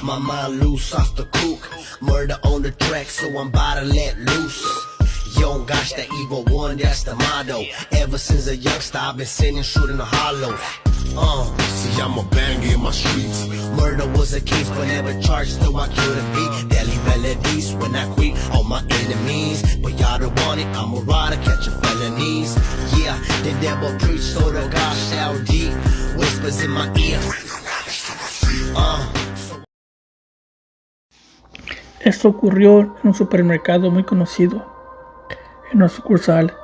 My mind loose off the cook. Murder on the track, so I'm about to let loose. Yo, gosh, that evil one, that's the motto. Ever since a youngster, I've been sitting shooting a hollow. See, I'm a banger in my streets. Murder was a case, but never charged, though I killed a beat. Deadly melodies when I quit all my enemies. But y'all don't want it, I'm a rider, catching felonies. Yeah, the devil preach, so the God sound deep. Whispers in my ear. Esto ocurrió en un supermercado muy conocido, en una sucursal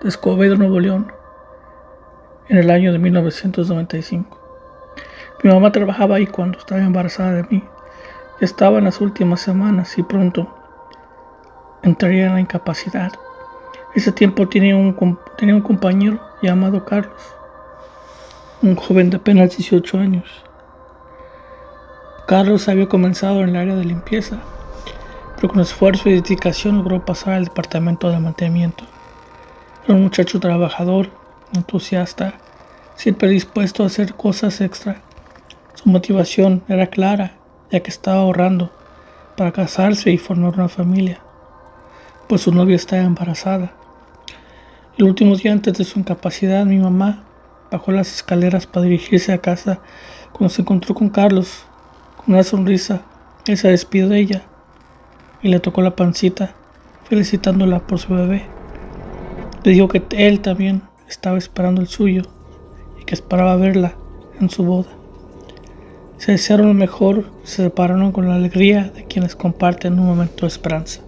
de Escobedo, Nuevo León, en el año de 1995. Mi mamá trabajaba ahí cuando estaba embarazada de mí. Estaba en las últimas semanas y pronto entraría en la incapacidad. Ese tiempo tenía un compañero llamado Carlos, un joven de apenas 18 años. Carlos había comenzado en el área de limpieza, pero con esfuerzo y dedicación logró pasar al departamento de mantenimiento. Era un muchacho trabajador, entusiasta, siempre dispuesto a hacer cosas extra. Su motivación era clara, ya que estaba ahorrando para casarse y formar una familia, pues su novia estaba embarazada. El último día antes de su incapacidad, mi mamá bajó las escaleras para dirigirse a casa cuando se encontró con Carlos. Con una sonrisa, él se despidió de ella y le tocó la pancita, felicitándola por su bebé. Le dijo que él también estaba esperando el suyo y que esperaba verla en su boda. Se desearon lo mejor y se separaron con la alegría de quienes comparten un momento de esperanza.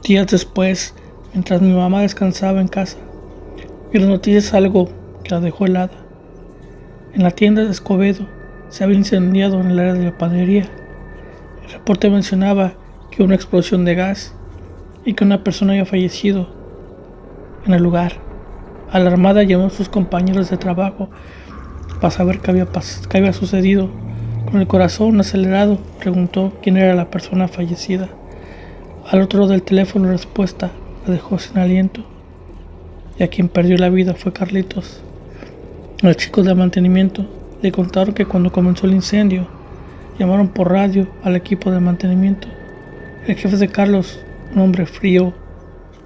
Días después, mientras mi mamá descansaba en casa, vio las noticias algo que la dejó helada. En la tienda de Escobedo se había incendiado en el área de la panadería. El reporte mencionaba que hubo una explosión de gas y que una persona había fallecido en el lugar. Alarmada, llamó a sus compañeros de trabajo para saber qué había sucedido. Con el corazón acelerado, preguntó quién era la persona fallecida. Al otro lado del teléfono, la respuesta la dejó sin aliento, y a quien perdió la vida fue Carlitos. Los chicos de mantenimiento le contaron que cuando comenzó el incendio, llamaron por radio al equipo de mantenimiento. El jefe de Carlos, un hombre frío,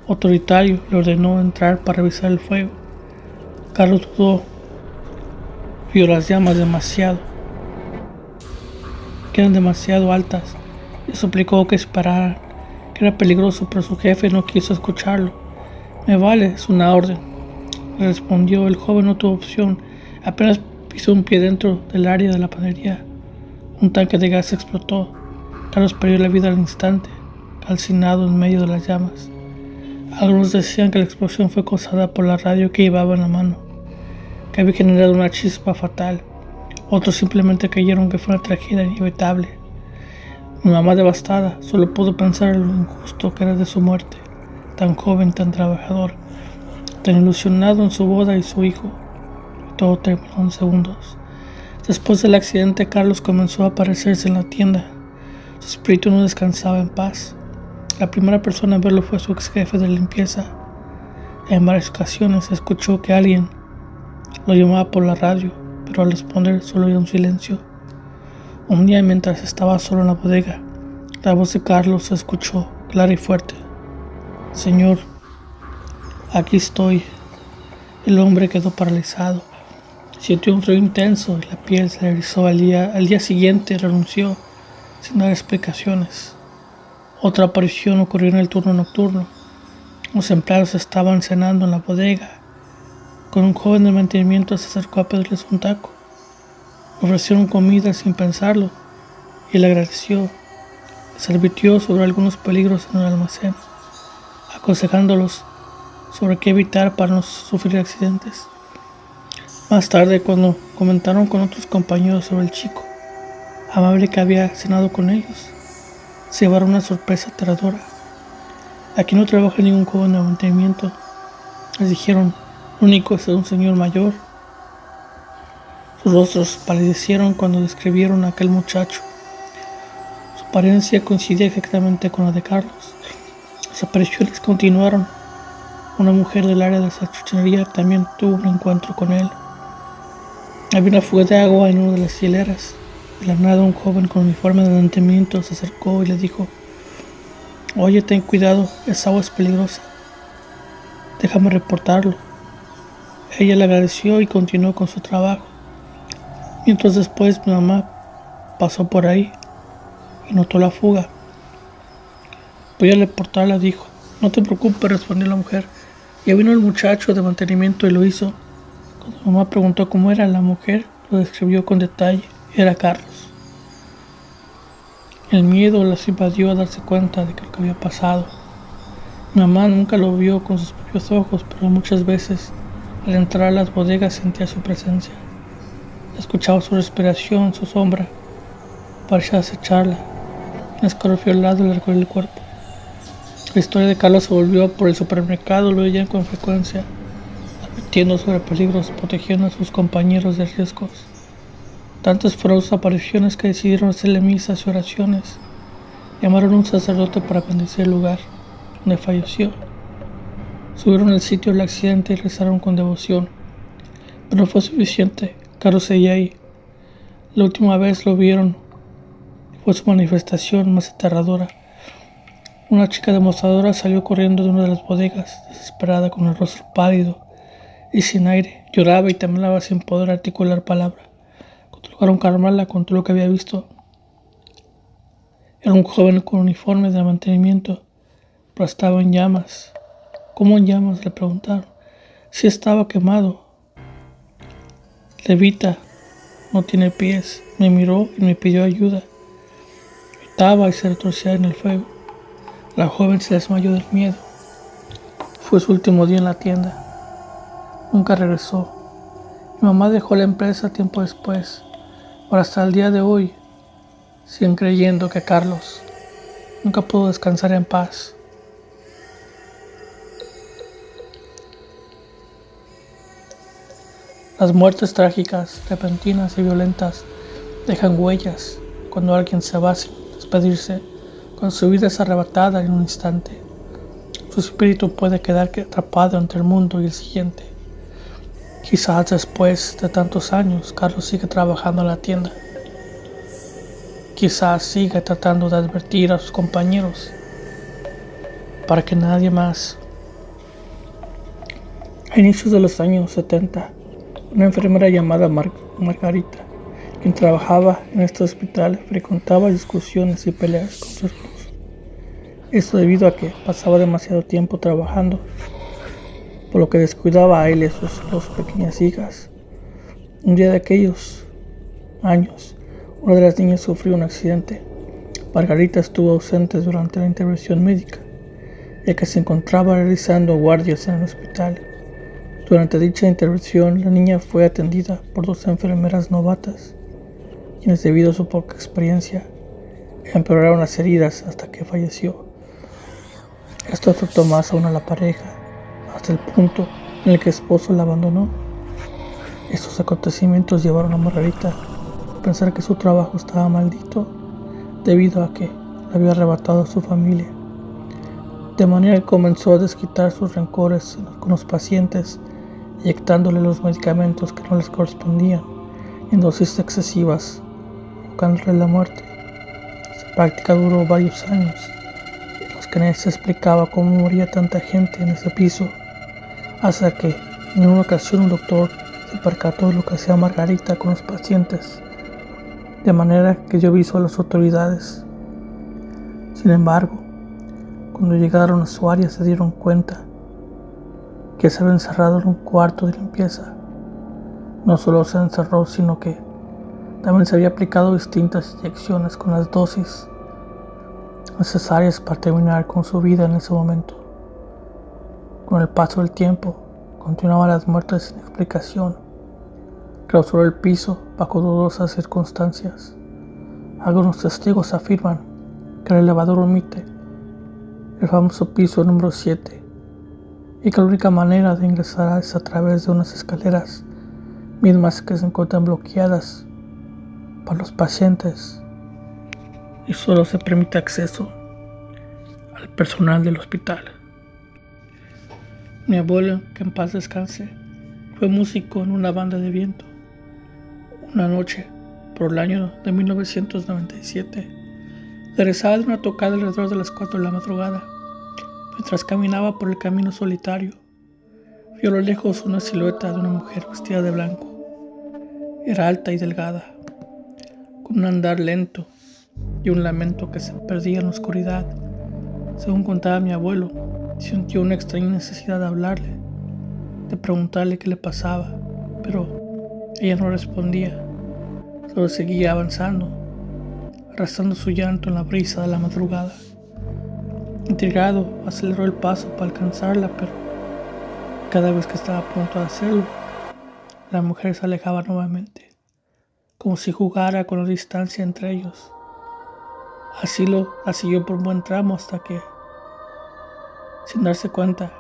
autoritario, le ordenó entrar para revisar el fuego. Carlos dudó, vio las llamas que eran demasiado altas, y suplicó que esperaran, que era peligroso, pero su jefe no quiso escucharlo. Me vale, es una orden, le respondió. El joven no tuvo opción. Apenas pisó un pie dentro del área de la panadería, un tanque de gas explotó. Carlos perdió la vida al instante, calcinado en medio de las llamas. Algunos decían que la explosión fue causada por la radio que llevaba en la mano, que había generado una chispa fatal. Otros simplemente creyeron que fue una tragedia inevitable. Mi mamá, devastada, solo pudo pensar en lo injusto que era de su muerte, tan joven, tan trabajador, tan ilusionado en su boda y su hijo. Y todo terminó en segundos. Después del accidente, Carlos comenzó a aparecerse en la tienda. Su espíritu no descansaba en paz. La primera persona en verlo fue su ex jefe de limpieza. En varias ocasiones escuchó que alguien lo llamaba por la radio, pero al responder solo oía un silencio. Un día, mientras estaba solo en la bodega, la voz de Carlos se escuchó clara y fuerte. Señor, aquí estoy. El hombre quedó paralizado. Sintió un frío intenso y la piel se le erizó. Al día siguiente renunció sin dar explicaciones. Otra aparición ocurrió en el turno nocturno. Los empleados estaban cenando en la bodega. Con un joven de mantenimiento se acercó a pedirles un taco. Ofrecieron comida sin pensarlo y le agradeció. Les advirtió sobre algunos peligros en el almacén, aconsejándolos sobre qué evitar para no sufrir accidentes. Más tarde, cuando comentaron con otros compañeros sobre el chico amable que había cenado con ellos, se llevaron una sorpresa aterradora. Aquí no trabaja ningún joven de mantenimiento, les dijeron. Lo único es un señor mayor. Sus rostros palidecieron cuando describieron a aquel muchacho. Su apariencia coincidía exactamente con la de Carlos. Las apariciones continuaron. Una mujer del área de salchichonería también tuvo un encuentro con él. Había una fuga de agua en una de las hileras. De la nada un joven con uniforme de mantenimiento se acercó y le dijo: «Oye, ten cuidado, esa agua es peligrosa. Déjame reportarlo». Ella le agradeció y continuó con su trabajo. Mientras después mi mamá pasó por ahí y notó la fuga. «Voy a reportarla», dijo. «No te preocupes», respondió la mujer. Ya vino el muchacho de mantenimiento y lo hizo. Cuando mi mamá preguntó cómo era, la mujer lo describió con detalle. Era Carlos. El miedo las invadió a darse cuenta de lo que había pasado. Mi mamá nunca lo vio con sus propios ojos, pero muchas veces al entrar a las bodegas sentía su presencia. Escuchaba su respiración, su sombra. Parecía acecharla. Un escalofrío helado le recorrió el cuerpo. La historia de Carlos se volvió por el supermercado, lo oían con frecuencia, advirtiendo sobre peligros, protegiendo a sus compañeros de riesgos. Tantas fueron sus apariciones que decidieron hacerle misas y oraciones. Llamaron a un sacerdote para bendecir el lugar donde falleció. Subieron al sitio del accidente y rezaron con devoción. Pero no fue suficiente. Carlos seguía ahí. La última vez lo vieron fue su manifestación más aterradora. Una chica demostradora salió corriendo de una de las bodegas, desesperada, con el rostro pálido y sin aire. Lloraba y temblaba sin poder articular palabra. Cuando lograron calmarla, contó lo que había visto. Era un joven con uniforme de mantenimiento, pero estaba en llamas. ¿Cómo en llamas?, le preguntaron. Sí, estaba quemado. Levita, no tiene pies. Me miró y me pidió ayuda. Gritaba y se retorcía en el fuego. La joven se desmayó del miedo. Fue su último día en la tienda. Nunca regresó. Mi mamá dejó la empresa tiempo después, pero hasta el día de hoy siguen creyendo que Carlos nunca pudo descansar en paz. Las muertes trágicas, repentinas y violentas dejan huellas cuando alguien se va sin despedirse, cuando su vida es arrebatada en un instante. Su espíritu puede quedar atrapado entre el mundo y el siguiente. Quizás después de tantos años, Carlos sigue trabajando en la tienda. Quizás siga tratando de advertir a sus compañeros para que nadie más. A inicios de los años 70, una enfermera llamada Margarita, quien trabajaba en este hospital, frecuentaba discusiones y peleas con su esposo. Esto debido a que pasaba demasiado tiempo trabajando, por lo que descuidaba a él y a sus dos pequeñas hijas. Un día de aquellos años, una de las niñas sufrió un accidente. Margarita estuvo ausente durante la intervención médica, ya que se encontraba realizando guardias en el hospital. Durante dicha intervención, la niña fue atendida por dos enfermeras novatas, quienes debido a su poca experiencia empeoraron las heridas hasta que falleció. Esto afectó más aún a la pareja, hasta el punto en el que el esposo la abandonó. Estos acontecimientos llevaron a Margarita a pensar que su trabajo estaba maldito debido a que le había arrebatado a su familia. De manera que comenzó a desquitar sus rencores con los pacientes, inyectándole los medicamentos que no les correspondían en dosis excesivas, provocándole la muerte. Esta práctica duró varios años, en los que nadie se explicaba cómo moría tanta gente en ese piso, hasta que en una ocasión un doctor se percató de lo que hacía Margarita con los pacientes, de manera que dio aviso a las autoridades. Sin embargo, cuando llegaron a su área se dieron cuenta que se había encerrado en un cuarto de limpieza. No solo se encerró, sino que también se había aplicado distintas inyecciones con las dosis necesarias para terminar con su vida en ese momento. Con el paso del tiempo, continuaban las muertes sin explicación. Clausuró el piso bajo dudosas circunstancias. Algunos testigos afirman que el elevador omite el famoso piso número 7 y que la única manera de ingresar es a través de unas escaleras mismas que se encuentran bloqueadas para los pacientes y solo se permite acceso al personal del hospital. Mi abuelo, que en paz descanse, fue músico en una banda de viento. Una noche por el año de 1997. Regresaba de una tocada alrededor de las 4 de la madrugada. Mientras caminaba por el camino solitario, vio a lo lejos una silueta de una mujer vestida de blanco. Era alta y delgada, con un andar lento y un lamento que se perdía en la oscuridad. Según contaba mi abuelo, sintió una extraña necesidad de hablarle, de preguntarle qué le pasaba, pero ella no respondía, solo seguía avanzando, arrastrando su llanto en la brisa de la madrugada. Intrigado, aceleró el paso para alcanzarla, pero cada vez que estaba a punto de hacerlo, la mujer se alejaba nuevamente, como si jugara con la distancia entre ellos. Así la siguió por un buen tramo hasta que, sin darse cuenta,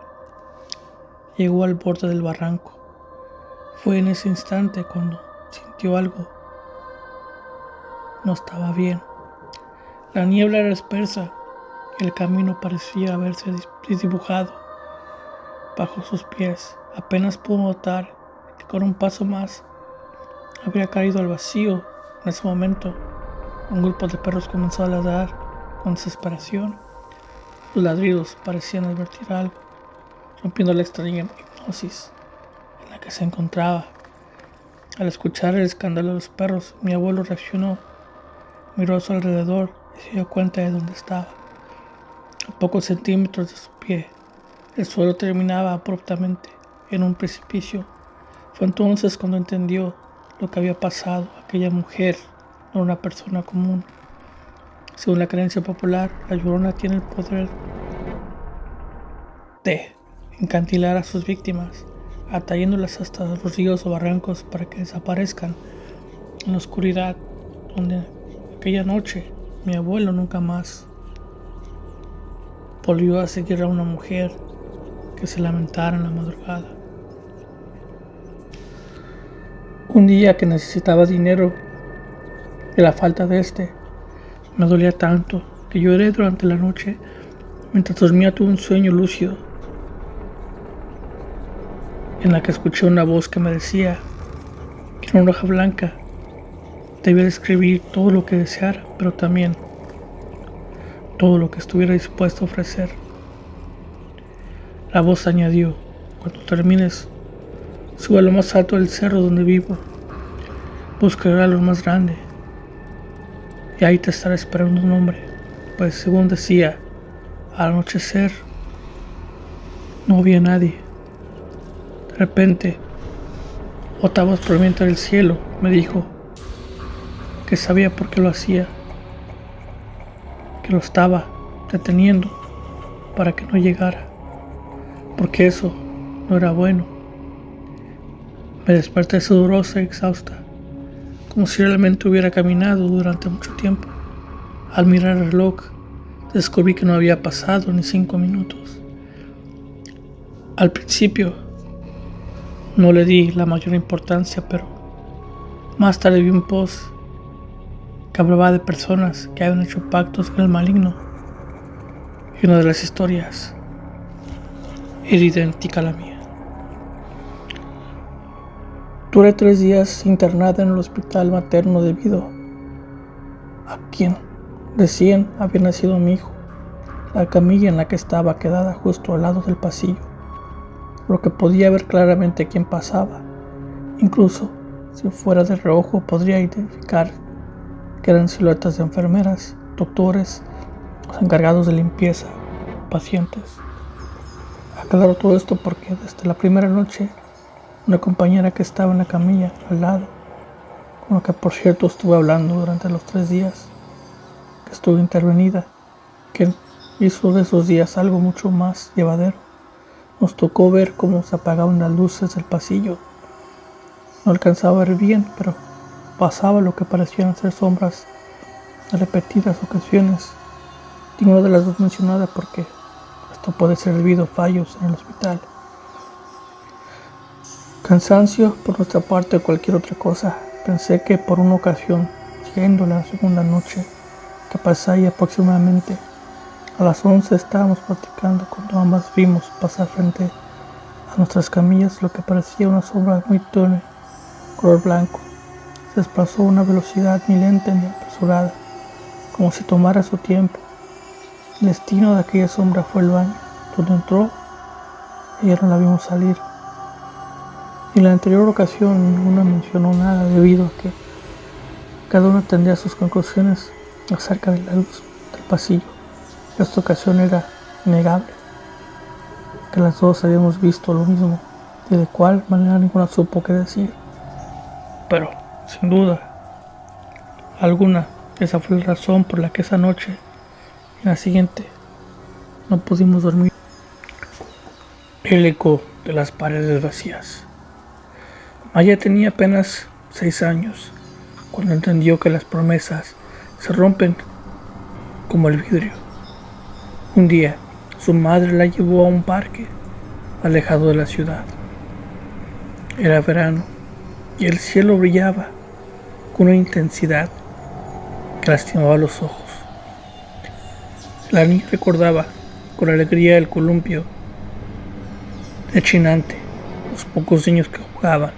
llegó al borde del barranco. Fue en ese instante cuando sintió algo. No estaba bien. La niebla era espesa y el camino parecía haberse dibujado bajo sus pies. Apenas pudo notar que con un paso más habría caído al vacío. En ese momento, un grupo de perros comenzó a ladrar con desesperación. Los ladridos parecían advertir algo, rompiendo la extraña hipnosis en la que se encontraba. Al escuchar el escándalo de los perros, mi abuelo reaccionó, miró a su alrededor y se dio cuenta de dónde estaba. A pocos centímetros de su pie, el suelo terminaba abruptamente en un precipicio. Fue entonces cuando entendió lo que había pasado. Aquella mujer no era una persona común. Según la creencia popular, la Llorona tiene el poder de encantilar a sus víctimas, atrayéndolas hasta los ríos o barrancos para que desaparezcan en la oscuridad, donde aquella noche mi abuelo nunca más volvió a seguir a una mujer que se lamentara en la madrugada. Un día que necesitaba dinero y la falta de me dolía tanto que lloré durante la noche. Mientras dormía tuve un sueño lúcido en la que escuché una voz que me decía que en una hoja blanca debía escribir todo lo que deseara, pero también todo lo que estuviera dispuesto a ofrecer. La voz añadió: cuando termines, sube a lo más alto del cerro donde vivo, buscará lo más grande y ahí te estará esperando un hombre, pues según decía, al anochecer no había nadie. De repente, otra voz proveniente del cielo me dijo que sabía por qué lo hacía, que lo estaba deteniendo para que no llegara, porque eso no era bueno. Me desperté sudorosa y exhausta, como si realmente hubiera caminado durante mucho tiempo. Al mirar el reloj, descubrí que no había pasado ni 5 minutos. Al principio no le di la mayor importancia, pero más tarde vi un post que hablaba de personas que habían hecho pactos con el maligno, y una de las historias era idéntica a la mía. Duré 3 días internada en el hospital materno debido a quien recién había nacido mi hijo. La camilla en la que estaba quedaba justo al lado del pasillo, por lo que podía ver claramente quién pasaba. Incluso si fuera de reojo podría identificar que eran siluetas de enfermeras, doctores, los encargados de limpieza, pacientes. Aclaro todo esto porque desde la primera noche una compañera que estaba en la camilla al lado, con la que por cierto estuve hablando durante los 3 días que estuve intervenida, que hizo de esos días algo mucho más llevadero. Nos tocó ver cómo se apagaban las luces del pasillo. No alcanzaba a ver bien, pero pasaba lo que parecían ser sombras en repetidas ocasiones. Ninguno de las dos mencionada porque esto puede ser debido a fallos en el hospital, cansancio por nuestra parte o cualquier otra cosa. Pensé que por una ocasión, siendo la segunda noche que pasaría aproximadamente a las 11, estábamos platicando cuando ambas vimos pasar frente a nuestras camillas lo que parecía una sombra muy tenue, color blanco. Se se desplazó a una velocidad ni lenta ni apresurada, como si tomara su tiempo. El destino de aquella sombra fue el baño, donde entró y ya no la vimos salir. Y en la anterior ocasión ninguna mencionó nada debido a que cada uno tendría sus conclusiones acerca de la luz del pasillo. Esta ocasión era innegable, que las dos habíamos visto lo mismo y de cuál manera ninguna supo qué decir. Pero, sin duda alguna, esa fue la razón por la que esa noche y la siguiente no pudimos dormir. El eco de las paredes vacías. Maya tenía apenas 6 años cuando entendió que las promesas se rompen como el vidrio. Un día, su madre la llevó a un parque alejado de la ciudad. Era verano y el cielo brillaba con una intensidad que lastimaba los ojos. La niña recordaba con alegría el columpio de Chinante, los pocos niños que jugaban,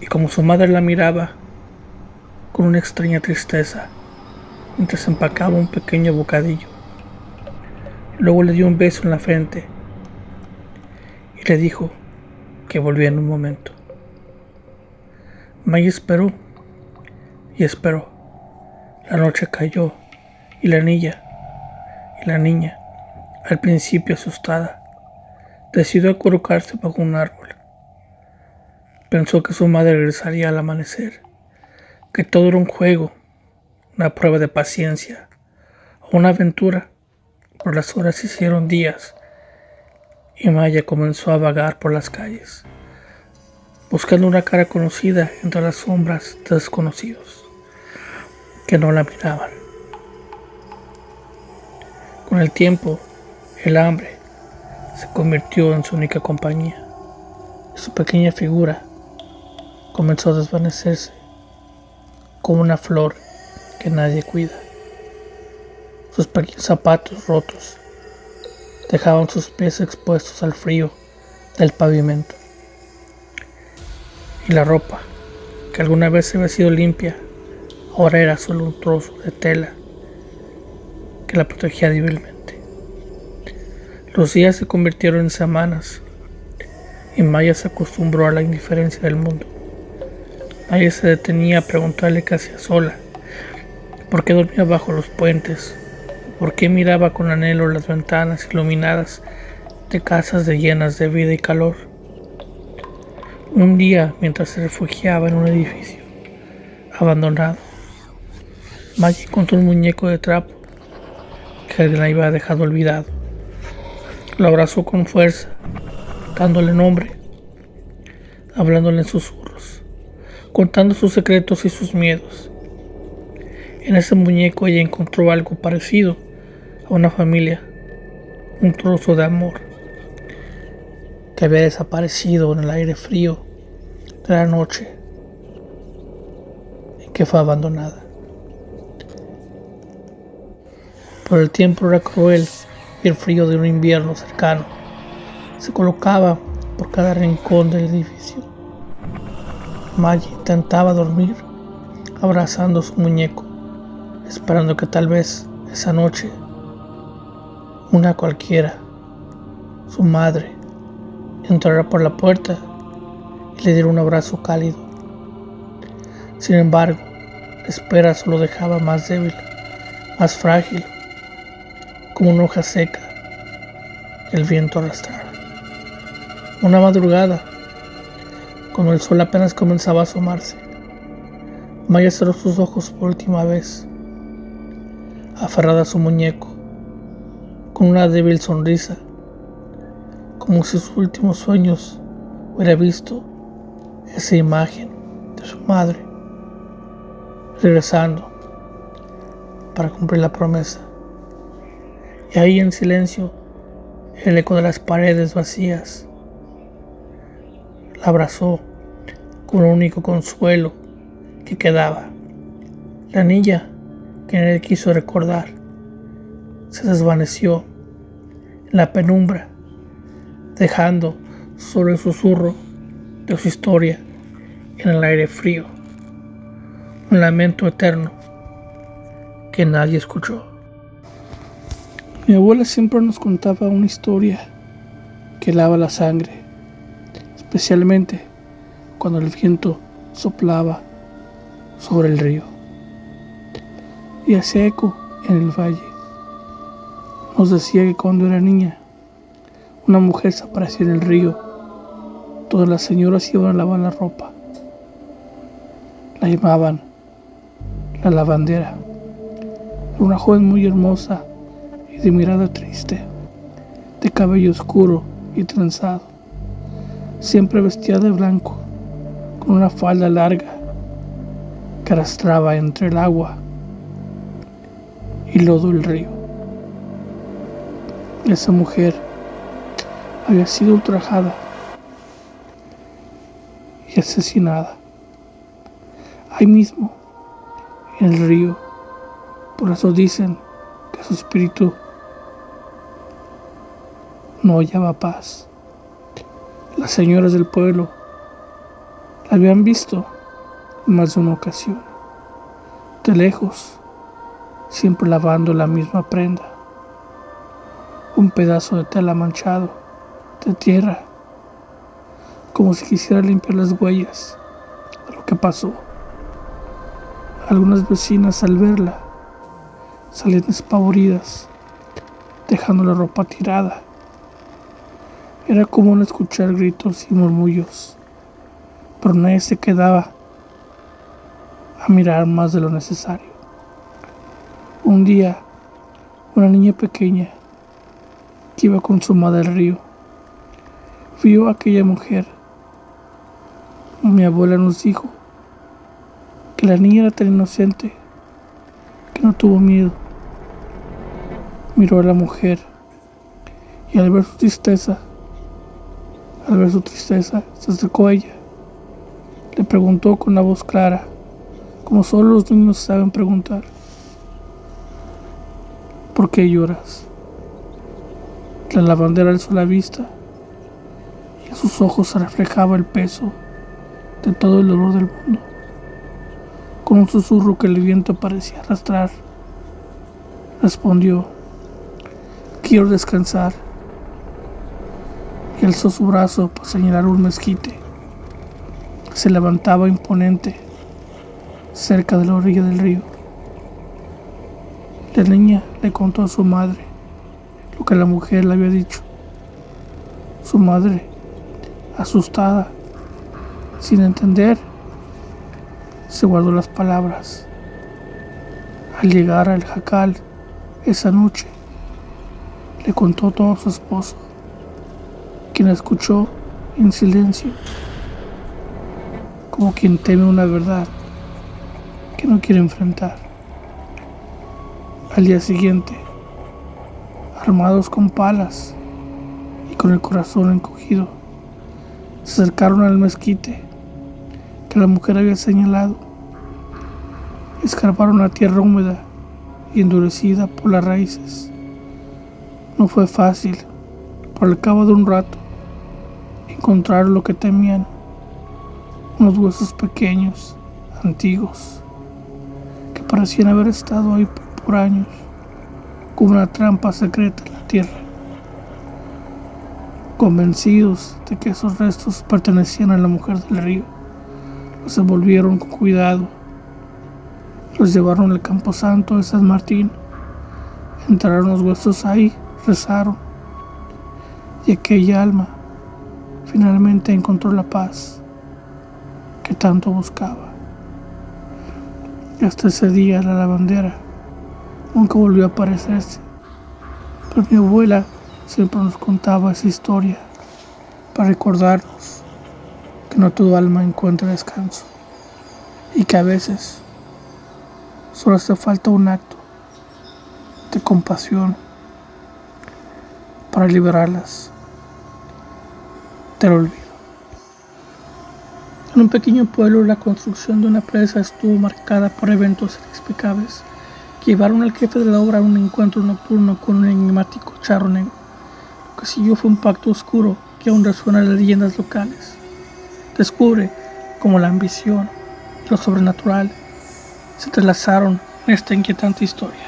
y como su madre la miraba con una extraña tristeza mientras empacaba un pequeño bocadillo. Luego le dio un beso en la frente y le dijo que volvía en un momento. Maya esperó y esperó. La noche cayó y la niña, al principio asustada, decidió acurrucarse bajo un árbol. Pensó que su madre regresaría al amanecer, que todo era un juego, una prueba de paciencia o una aventura. Pero las horas se hicieron días y Maya comenzó a vagar por las calles, buscando una cara conocida entre las sombras de desconocidos que no la miraban. Con el tiempo, el hambre se convirtió en su única compañía y su pequeña figura comenzó a desvanecerse como una flor que nadie cuida. Sus pequeños zapatos rotos dejaban sus pies expuestos al frío del pavimento. Y la ropa, que alguna vez había sido limpia, ahora era solo un trozo de tela que la protegía débilmente. Los días se convirtieron en semanas y Maya se acostumbró a la indiferencia del mundo. Maya se detenía a preguntarle casi a sola por qué dormía bajo los puentes, por qué miraba con anhelo las ventanas iluminadas de casas llenas de vida y calor. Un día, mientras se refugiaba en un edificio abandonado, Maya encontró un muñeco de trapo que alguien la había dejado olvidado. Lo abrazó con fuerza, dándole nombre, hablándole en susurros, contando sus secretos y sus miedos. En ese muñeco ella encontró algo parecido a una familia, un trozo de amor que había desaparecido en el aire frío de la noche en que fue abandonada. Pero el tiempo era cruel y el frío de un invierno cercano se colocaba por cada rincón del edificio. Maya intentaba dormir abrazando su muñeco, esperando que tal vez esa noche una cualquiera, su madre, entrara por la puerta y le diera un abrazo cálido. Sin embargo, la espera solo dejaba más débil, más frágil, como una hoja seca que el viento arrastrara. Una madrugada, cuando el sol apenas comenzaba a asomarse, Maya cerró sus ojos por última vez, aferrada a su muñeco, con una débil sonrisa, como si sus últimos sueños hubiera visto esa imagen de su madre regresando para cumplir la promesa. Y ahí en silencio, el eco de las paredes vacías la abrazó con el único consuelo que quedaba. La niña que nadie quiso recordar se desvaneció en la penumbra, dejando solo el susurro de su historia en el aire frío un lamento eterno que nadie escuchó. Mi abuela siempre nos contaba una historia que helaba la sangre, especialmente cuando el viento soplaba sobre el río y hacía eco en el valle. Nos decía que cuando era niña, una mujer se aparecía en el río. Todas las señoras iban a lavar la ropa. La llamaban la lavandera. Era una joven muy hermosa y de mirada triste, de cabello oscuro y trenzado, siempre vestida de blanco, con una falda larga que arrastraba entre el agua y lodo del río. Esa mujer había sido ultrajada y asesinada ahí mismo en el río. Por eso dicen que su espíritu no hallaba paz. Las señoras del pueblo la habían visto en más de una ocasión, de lejos, siempre lavando la misma prenda, un pedazo de tela manchado de tierra, como si quisiera limpiar las huellas de lo que pasó. Algunas vecinas, al verla, salían despavoridas, dejando la ropa tirada. Era común escuchar gritos y murmullos, pero nadie se quedaba a mirar más de lo necesario. Un día, una niña pequeña que iba con su madre al río vio a aquella mujer. Mi abuela nos dijo que la niña era tan inocente que no tuvo miedo. Miró a la mujer y al ver su tristeza, se acercó a ella. Le preguntó con una voz clara, como solo los niños saben preguntar: ¿por qué lloras? La lavandera alzó la vista y en sus ojos se reflejaba el peso de todo el dolor del mundo. Con un susurro que el viento parecía arrastrar, respondió: quiero descansar. Y alzó su brazo para señalar un mezquite que se levantaba imponente cerca de la orilla del río. La niña le contó a su madre lo que la mujer le había dicho. Su madre, asustada, sin entender, se guardó las palabras. Al llegar al jacal esa noche, le contó todo a su esposo, quien la escuchó en silencio, como quien teme una verdad que no quiere enfrentar. Al día siguiente, armados con palas y con el corazón encogido, se acercaron al mezquite que la mujer había señalado. Escarbaron la tierra húmeda y endurecida por las raíces. No fue fácil, pero al cabo de un rato encontraron lo que temían: unos huesos pequeños, antiguos, que parecían haber estado ahí por años, como una trampa secreta en la tierra. Convencidos de que esos restos pertenecían a la mujer del río, los envolvieron con cuidado, los llevaron al camposanto de San Martín, enterraron los huesos ahí, rezaron, y aquella alma finalmente encontró la paz que tanto buscaba. Y hasta ese día la lavandera nunca volvió a aparecerse, pero mi abuela siempre nos contaba esa historia para recordarnos que no todo alma encuentra descanso y que a veces solo hace falta un acto de compasión para liberarlas del olvido. En un pequeño pueblo, la construcción de una presa estuvo marcada por eventos inexplicables que llevaron al jefe de la obra a un encuentro nocturno con un enigmático charro negro. Lo que siguió fue un pacto oscuro que aún resuena en las leyendas locales. Descubre cómo la ambición y lo sobrenatural se entrelazaron en esta inquietante historia.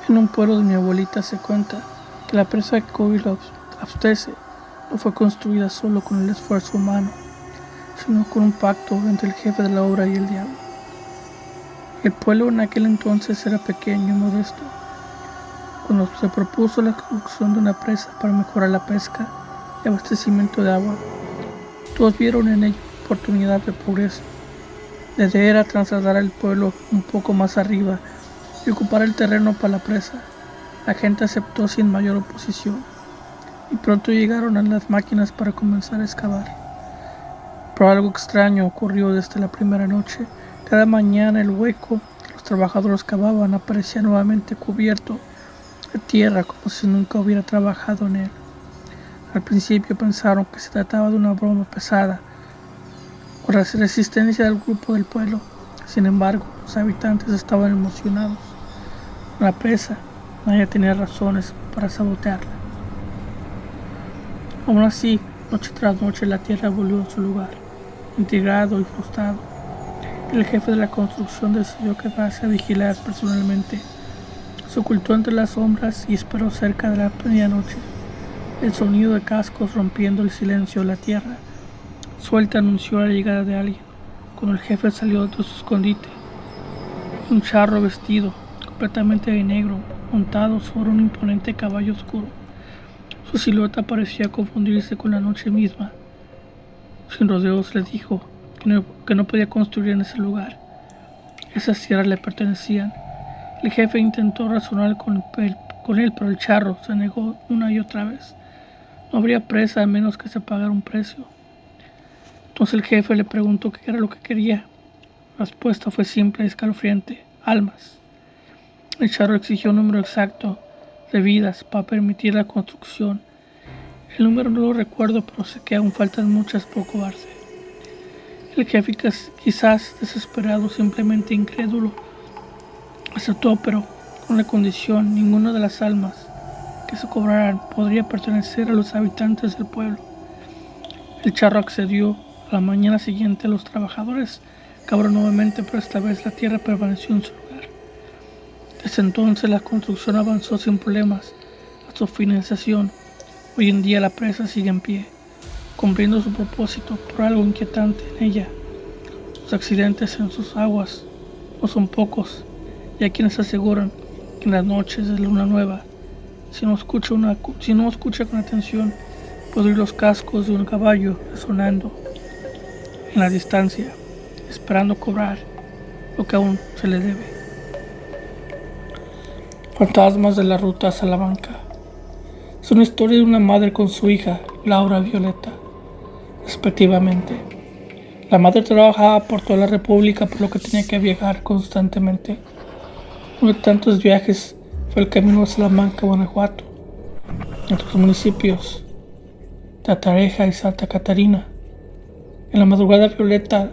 En un pueblo de mi abuelita se cuenta que la presa que hoy lo abastece no fue construida solo con el esfuerzo humano, sino con un pacto entre el jefe de la obra y el diablo. El pueblo en aquel entonces era pequeño y modesto. Cuando se propuso la construcción de una presa para mejorar la pesca y abastecimiento de agua, todos vieron en ello oportunidad de progreso. La idea era trasladar al pueblo un poco más arriba y ocupar el terreno para la presa. La gente aceptó sin mayor oposición y pronto llegaron a las máquinas para comenzar a excavar. Pero algo extraño ocurrió desde la primera noche. Cada mañana el hueco que los trabajadores cavaban aparecía nuevamente cubierto de tierra como si nunca hubiera trabajado en él. Al principio pensaron que se trataba de una broma pesada o la resistencia del grupo del pueblo. Sin embargo, los habitantes estaban emocionados. La presa, nadie tenía razones para sabotearla. Aún así, noche tras noche la tierra volvió a su lugar, intrigado y frustrado. El jefe de la construcción decidió quedarse a vigilar personalmente. Se ocultó entre las sombras y esperó cerca de la medianoche. El sonido de cascos rompiendo el silencio de la tierra suelta anunció la llegada de alguien. Cuando el jefe salió de su escondite, un charro vestido completamente de negro, montado sobre un imponente caballo oscuro. Su silueta parecía confundirse con la noche misma. Sin rodeos le dijo que no podía construir en ese lugar. Esas tierras le pertenecían. El jefe intentó razonar con él, pero el charro se negó una y otra vez. No habría presa a menos que se pagara un precio. Entonces el jefe le preguntó qué era lo que quería. La respuesta fue simple y escalofriante: almas. El charro exigió un número exacto de vidas para permitir la construcción. El número no lo recuerdo, pero sé que aún faltan muchas por cobrarse. El jefe, quizás desesperado, simplemente incrédulo, aceptó, pero con la condición: ninguna de las almas que se cobraran podría pertenecer a los habitantes del pueblo. El charro accedió. A la mañana siguiente los trabajadores cavaron nuevamente, pero esta vez la tierra permaneció en su lugar. Desde entonces la construcción avanzó sin problemas a su finalización. Hoy en día la presa sigue en pie, cumpliendo su propósito, por algo inquietante en ella. Los accidentes en sus aguas no son pocos, y hay quienes aseguran que en las noches de luna nueva, si no escucha con atención, puede oír los cascos de un caballo resonando en la distancia, esperando cobrar lo que aún se le debe. Fantasmas de la ruta a Salamanca. Es una historia de una madre con su hija, Laura y Violeta, respectivamente. La madre trabajaba por toda la República, por lo que tenía que viajar constantemente. Uno de tantos viajes fue el camino de Salamanca, Guanajuato, entre los municipios de Atareja y Santa Catarina. En la madrugada, Violeta,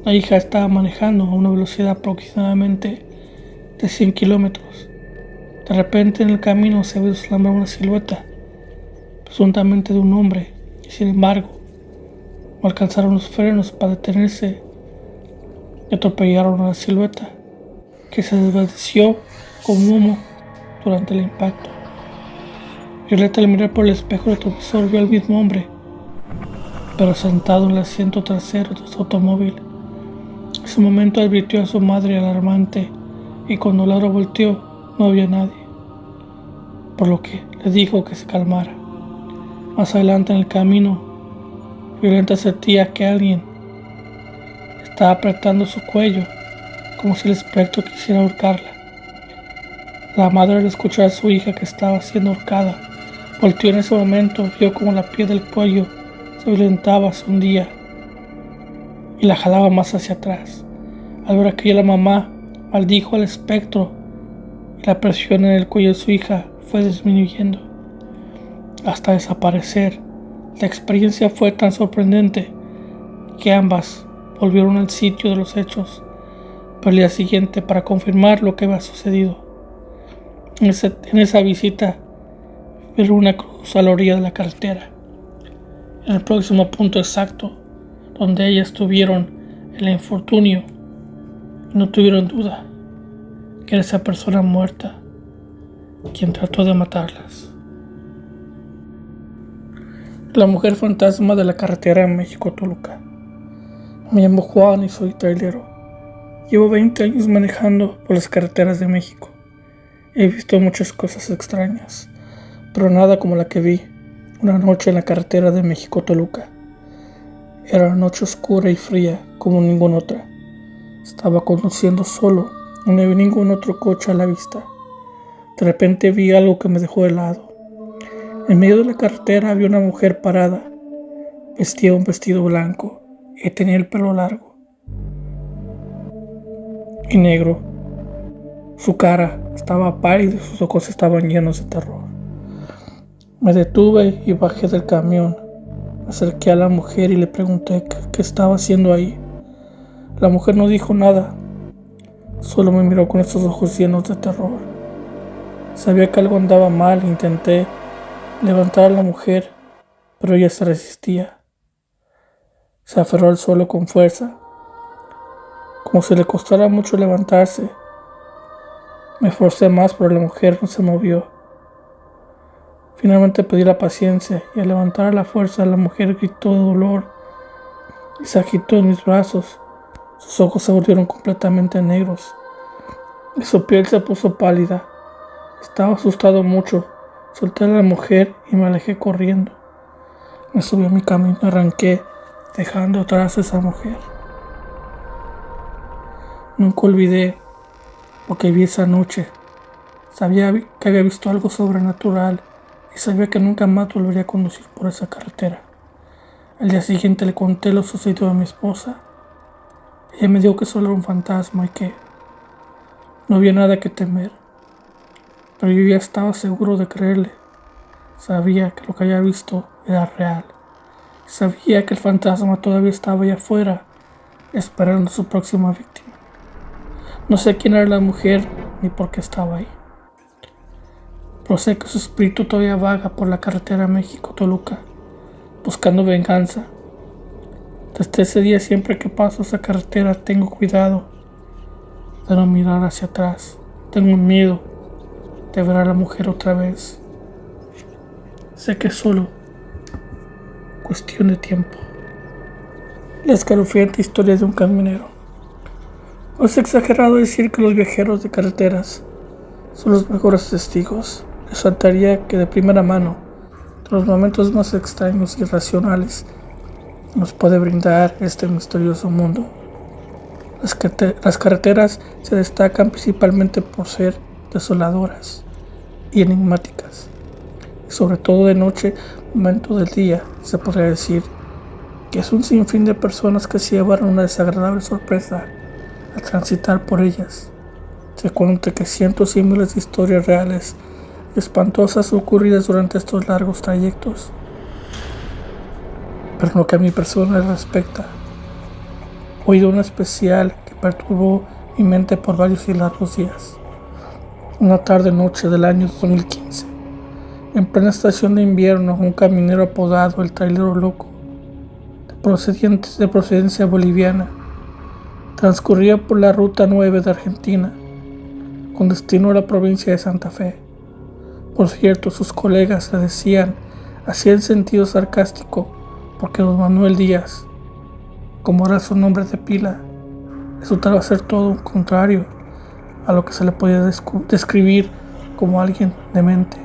la hija, estaba manejando a una velocidad aproximadamente de 100 kilómetros. De repente en el camino se vislumbra una silueta, presuntamente de un hombre, y sin embargo, no alcanzaron los frenos para detenerse y atropellaron a la silueta, que se desvaneció como humo durante el impacto. Violeta, al mirar por el espejo retrovisor, vio al mismo hombre, pero sentado en el asiento trasero de su automóvil. En ese momento advirtió a su madre alarmante, y cuando Laura volteó no había nadie, por lo que le dijo que se calmara. Más adelante en el camino, Violeta sentía que alguien estaba apretando su cuello, como si el espectro quisiera ahorcarla. La madre, al escuchar a su hija que estaba siendo ahorcada, volteó. En ese momento, vio como la piel del cuello se violentaba, se hundía y la jalaba más hacia atrás. Al ver aquello, la mamá maldijo al espectro y la presión en el cuello de su hija fue disminuyendo hasta desaparecer. La experiencia fue tan sorprendente que ambas volvieron al sitio de los hechos, pero el día siguiente, para confirmar lo que había sucedido. En esa visita vieron una cruz a la orilla de la carretera, en el próximo punto exacto donde ellas tuvieron el infortunio. y no tuvieron duda que era esa persona muerta quien trató de matarlas. La mujer fantasma de la carretera de México-Toluca. Me llamo Juan y soy trailero. Llevo 20 años manejando por las carreteras de México. He visto muchas cosas extrañas, pero nada como la que vi una noche en la carretera de México-Toluca. Era una noche oscura y fría como ninguna otra. Estaba conduciendo solo y no vi ningún otro coche a la vista. De repente vi algo que me dejó helado. En medio de la carretera había una mujer parada. Vestía un vestido blanco y tenía el pelo largo y negro. Su cara estaba pálida y sus ojos estaban llenos de terror. Me detuve y bajé del camión. Me acerqué a la mujer y le pregunté qué estaba haciendo ahí. La mujer no dijo nada, solo me miró con esos ojos llenos de terror. Sabía que algo andaba mal e intenté levantar a la mujer, pero ella se resistía. Se aferró al suelo con fuerza, como si le costara mucho levantarse. Me esforcé más, pero la mujer no se movió. Finalmente pedí la paciencia y al levantar a la fuerza la mujer gritó de dolor y se agitó en mis brazos. Sus ojos se volvieron completamente negros y su piel se puso pálida. Estaba asustado mucho. Solté a la mujer y me alejé corriendo. Me subí a mi camino y arranqué, dejando atrás a esa mujer. Nunca olvidé lo que vi esa noche. Sabía que había visto algo sobrenatural y sabía que nunca más volvería a conducir por esa carretera. Al día siguiente le conté lo sucedido a mi esposa. Ella me dijo que solo era un fantasma y que no había nada que temer. Pero yo ya estaba seguro de creerle. Sabía que lo que había visto era real. Sabía que el fantasma todavía estaba allá afuera, esperando a su próxima víctima. No sé quién era la mujer ni por qué estaba ahí. Pero sé que su espíritu todavía vaga por la carretera México-Toluca, buscando venganza. Desde ese día, siempre que paso esa carretera, tengo cuidado de no mirar hacia atrás. Tengo miedo de ver a la mujer otra vez. Sé que es solo cuestión de tiempo. La escalofriante historia de un camionero. No es exagerado decir que los viajeros de carreteras son los mejores testigos. Les faltaría que de primera mano, de los momentos más extraños y irracionales, nos puede brindar este misterioso mundo. Las carreteras se destacan principalmente por ser desoladoras y enigmáticas, y sobre todo de noche, momento del día, se podría decir que es un sinfín de personas que se llevan una desagradable sorpresa al transitar por ellas. Se cuenta que cientos y miles de historias reales y espantosas ocurridas durante estos largos trayectos. Pero en lo que a mi persona respecta, he oído una especial que perturbó mi mente por varios y largos días. Una tarde-noche del año 2015, en plena estación de invierno, un camionero apodado el Trailero Loco, de procedencia boliviana, transcurría por la Ruta 9 de Argentina, con destino a la provincia de Santa Fe. Por cierto, sus colegas le decían, así en sentido sarcástico, porque don Manuel Díaz, como era su nombre de pila, resultaba ser todo un contrario a lo que se le podía describir como alguien demente.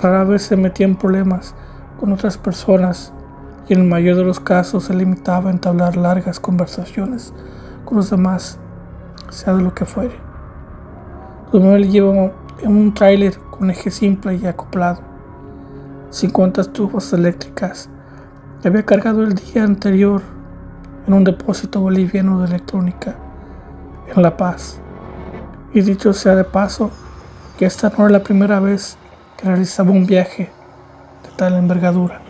Rara vez se metía en problemas con otras personas y en el mayor de los casos se limitaba a entablar largas conversaciones con los demás, sea de lo que fuere. Don Manuel lleva un tráiler con eje simple y acoplado, 50 estufas eléctricas que había cargado el día anterior en un depósito boliviano de electrónica en La Paz. Y dicho sea de paso, que esta no era la primera vez que realizaba un viaje de tal envergadura.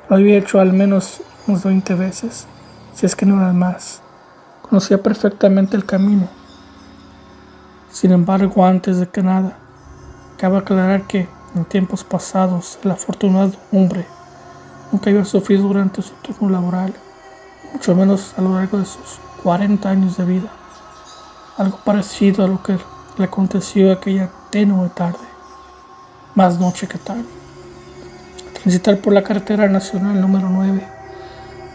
Lo había hecho al menos unas 20 veces, si es que no eran más. Conocía perfectamente el camino. Sin embargo, antes de que nada, cabe aclarar que en tiempos pasados el afortunado hombre nunca había sufrido durante su turno laboral mucho menos a lo largo de sus 40 años de vida. Algo parecido a lo que le aconteció aquella tenue tarde, más noche que tarde. Al transitar por la carretera nacional número 9,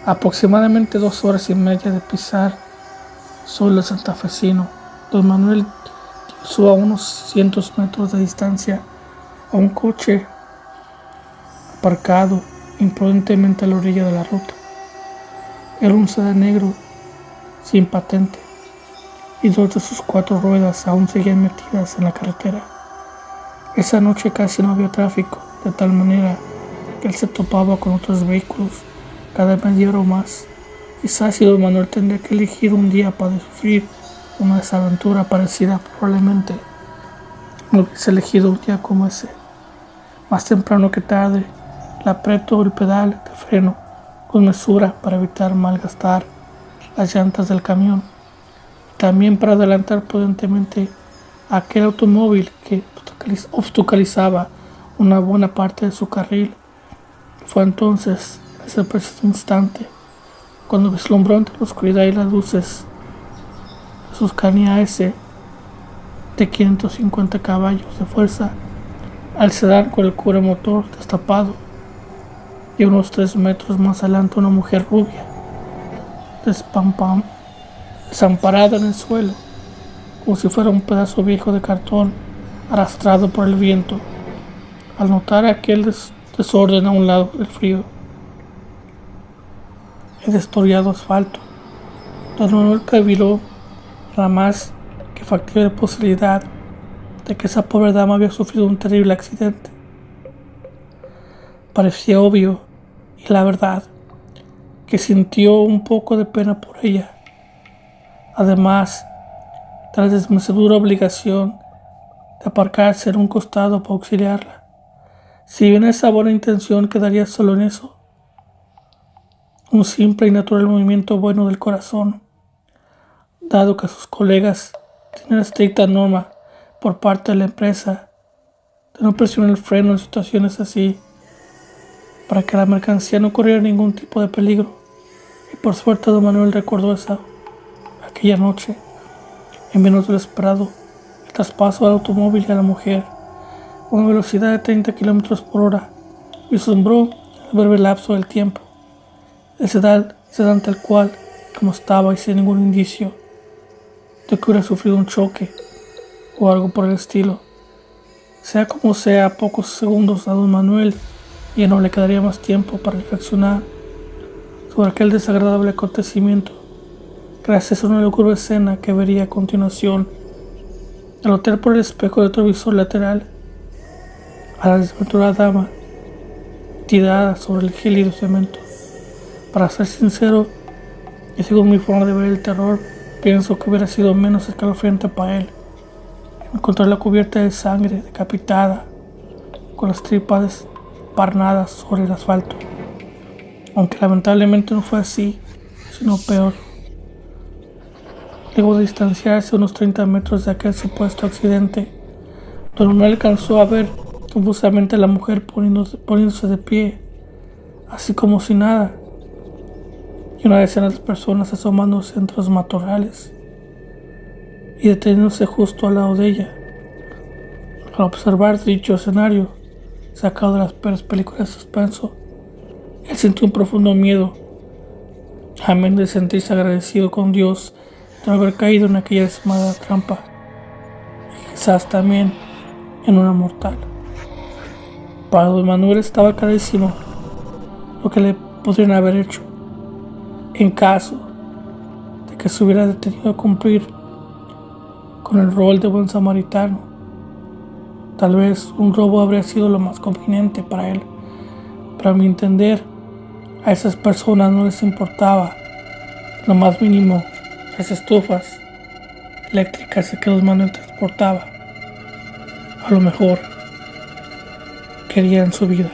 a aproximadamente 2 horas y media de pisar suelo santafesino, don Manuel dio a unos cientos metros de distancia a un coche aparcado imprudentemente a la orilla de la ruta. Era un sedán negro sin patente y 2 de sus 4 ruedas aún seguían metidas en la carretera. Esa noche casi no había tráfico, de tal manera que él se topaba con otros vehículos cada media hora o más. Quizás si don Manuel tendría que elegir un día para sufrir una desaventura parecida, probablemente no hubiese elegido un día como ese. Más temprano que tarde, le apretó el pedal de freno con mesura para evitar malgastar las llantas del camión y también para adelantar prudentemente a aquel automóvil que obstaculizaba una buena parte de su carril. Fue entonces, en ese preciso instante, cuando vislumbró entre la oscuridad y las luces de su Scania S de 550 caballos de fuerza al sedán con el cubremotor destapado, y unos 3 metros más adelante una mujer rubia, desamparada en el suelo, como si fuera un pedazo viejo de cartón arrastrado por el viento. Al notar aquel desorden a un lado del frío y destoriado asfalto, don Manuel caviló la más que factible posibilidad de que esa pobre dama había sufrido un terrible accidente. Parecía obvio, y la verdad, que sintió un poco de pena por ella. Además de la desmesura obligación de aparcarse en un costado para auxiliarla, si bien esa buena intención quedaría solo en eso, un simple y natural movimiento bueno del corazón, dado que sus colegas tienen estricta norma por parte de la empresa de no presionar el freno en situaciones así, para que la mercancía no corriera ningún tipo de peligro. Y por suerte don Manuel recordó aquella noche, en menos de lo esperado, el traspaso al automóvil y a la mujer, a una velocidad de 30 kilómetros por hora, vislumbró en el breve lapso del tiempo el sedán tal cual como estaba y sin ningún indicio de que hubiera sufrido un choque o algo por el estilo. Sea como sea, a pocos segundos a don Manuel ya no le quedaría más tiempo para reflexionar sobre aquel desagradable acontecimiento, gracias a una lúgubre escena que vería a continuación. Al notar por el espejo retrovisor lateral a la desventurada dama tirada sobre el gélido cemento. Para ser sincero, y según mi forma de ver el terror, pienso que hubiera sido menos escalofriante para él encontrarla cubierta de sangre, decapitada, con las tripas desparnadas sobre el asfalto. Aunque lamentablemente no fue así, sino peor. Luego de distanciarse unos 30 metros de aquel supuesto accidente, don Manuel alcanzó a ver confusamente a la mujer poniéndose de pie, así como si nada, y una decena de personas asomándose entre los matorrales y deteniéndose justo al lado de ella. Al observar dicho escenario, sacado de las peores películas de suspenso, él sintió un profundo miedo, amén de sentirse agradecido con Dios de no haber caído en aquella desamada trampa, y quizás también en una mortal. Para don Manuel estaba clarísimo lo que le podrían haber hecho en caso de que se hubiera detenido a cumplir con el rol de buen samaritano. Tal vez un robo habría sido lo más conveniente para él, pero a mi entender, a esas personas no les importaba lo más mínimo las estufas eléctricas que don Manuel transportaba. A lo mejor querían su vida.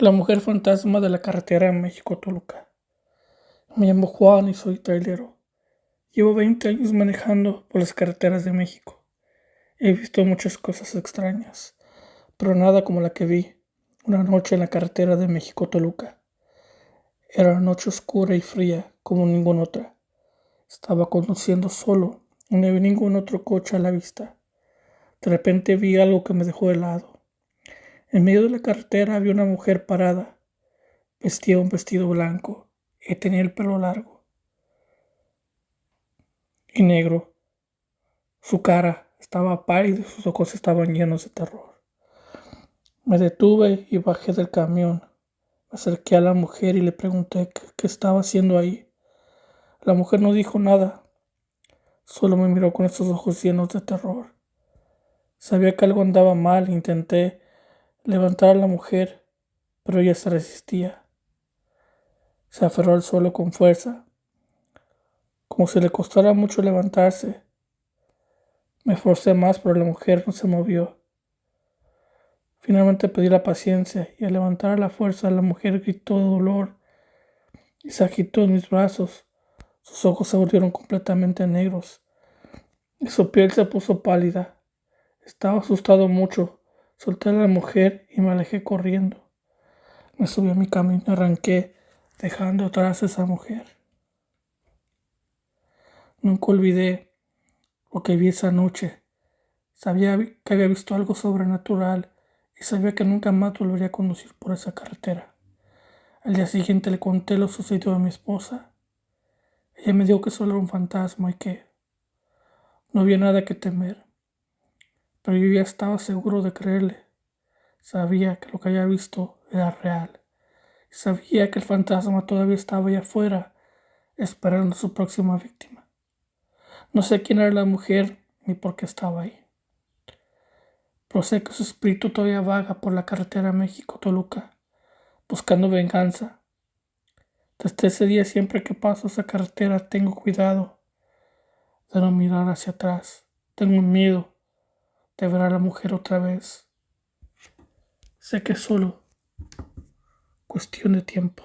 La mujer fantasma de la carretera de México-Toluca. Me llamo Juan y soy trailero. Llevo 20 años manejando por las carreteras de México. He visto muchas cosas extrañas, pero nada como la que vi una noche en la carretera de México-Toluca. Era una noche oscura y fría como ninguna otra. Estaba conduciendo solo y no había ningún otro coche a la vista. De repente vi algo que me dejó helado. En medio de la carretera había una mujer parada. Vestía un vestido blanco y tenía el pelo largo y negro. Su cara estaba pálida y sus ojos estaban llenos de terror. Me detuve y bajé del camión. Me acerqué a la mujer y le pregunté qué estaba haciendo ahí. La mujer no dijo nada, solo me miró con esos ojos llenos de terror. Sabía que algo andaba mal e intenté levantar a la mujer, pero ella se resistía. Se aferró al suelo con fuerza, como si le costara mucho levantarse. Me esforcé más, pero la mujer no se movió. Finalmente pedí la paciencia y al levantar a la fuerza la mujer gritó de dolor y se agitó en mis brazos. Sus ojos se volvieron completamente negros y su piel se puso pálida. Estaba asustado mucho. Solté a la mujer y me alejé corriendo. Me subí a mi camino y arranqué, dejando atrás a esa mujer. Nunca olvidé lo que vi esa noche. Sabía que había visto algo sobrenatural y sabía que nunca más volvería a conducir por esa carretera. Al día siguiente le conté lo sucedido a mi esposa. Ella me dijo que solo era un fantasma y que no había nada que temer. Pero yo ya estaba seguro de creerle. Sabía que lo que había visto era real. Sabía que el fantasma todavía estaba allá afuera, esperando a su próxima víctima. No sé quién era la mujer ni por qué estaba ahí. Pero sé que su espíritu todavía vaga por la carretera México-Toluca, buscando venganza. Desde ese día, siempre que paso esa carretera, tengo cuidado de no mirar hacia atrás. Tengo miedo de ver a la mujer otra vez. Sé que es solo cuestión de tiempo.